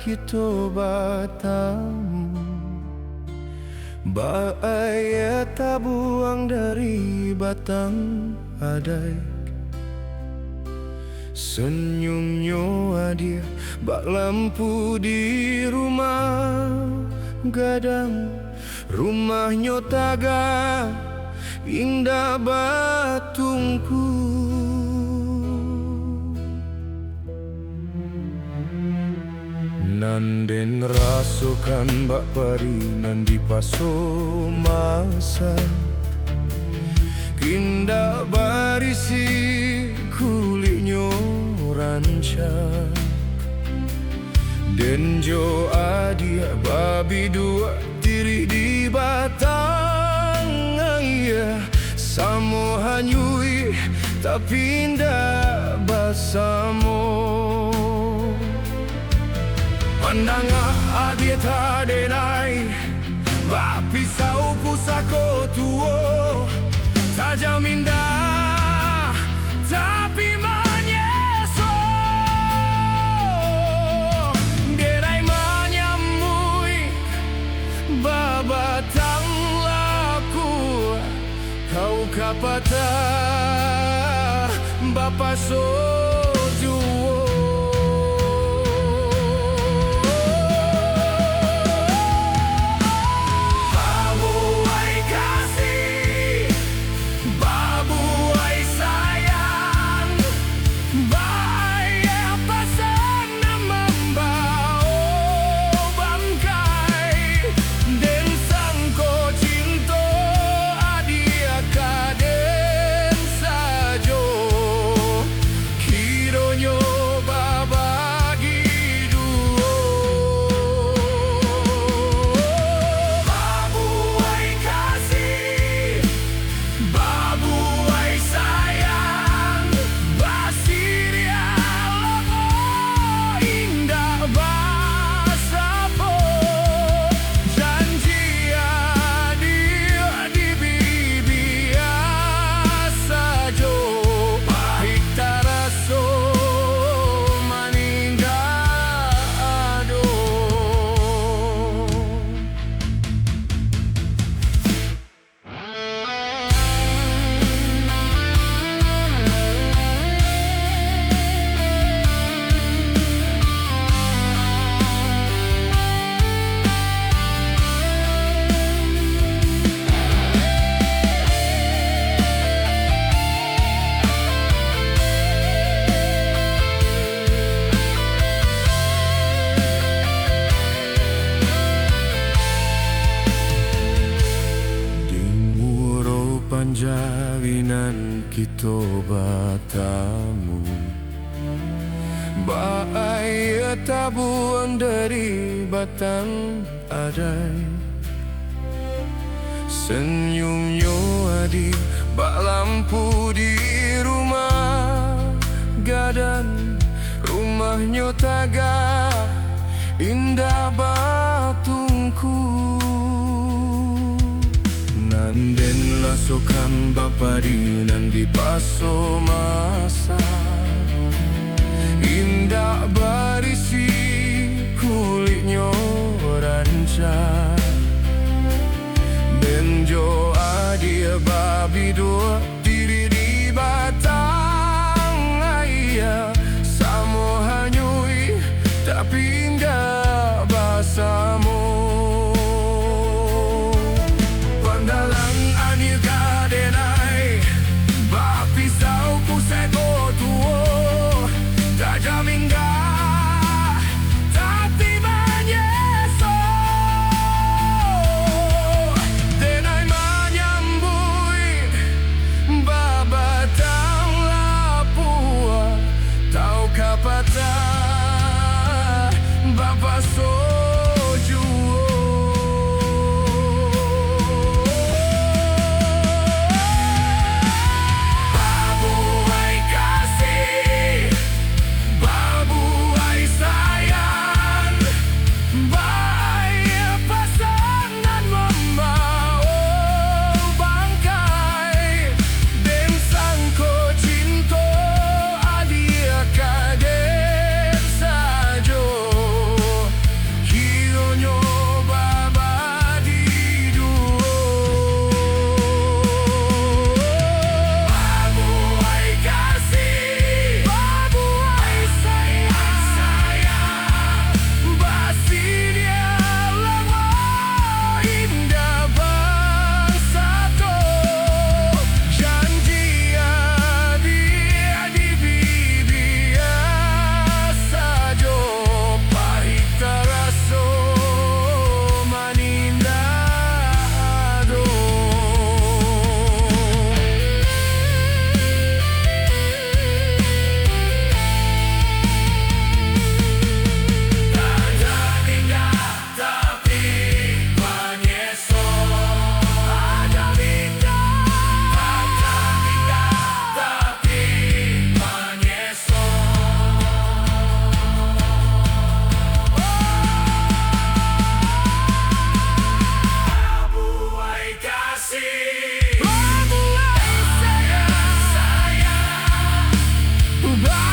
kita batang Baaya tabuang dari batang adai Senyumnya dia bak lampu di rumah gadang Rumahnya taga indah batungku Nanden rasukan bak parinan di paso masa Indah barisi kulitnya rancak Dan jo adia babi dua tiri di batang Ayah samo hanyui tapi indah basamo Pandangah adia tadenai Bak pisau pusako tuo Tajam indah tapi menyesal Gerai menyambui babatang laku Kau kapata Bapa sojuo Jalinan kita batamu Baaya tabuan dari batang adai Senyumnya adi bak lampu di rumah gadang Rumahnya taga indah batungku Nanden lasukan baparinan di paso masa Indah barisi kulitnya rancak Benjo adia babi dua tiri di batang Ayah samo hanyui tapi indah basamo Pandalang anil kadenai Bak pisau puseko tuo Tajam indah tapi menyesal Denai menyambui berubah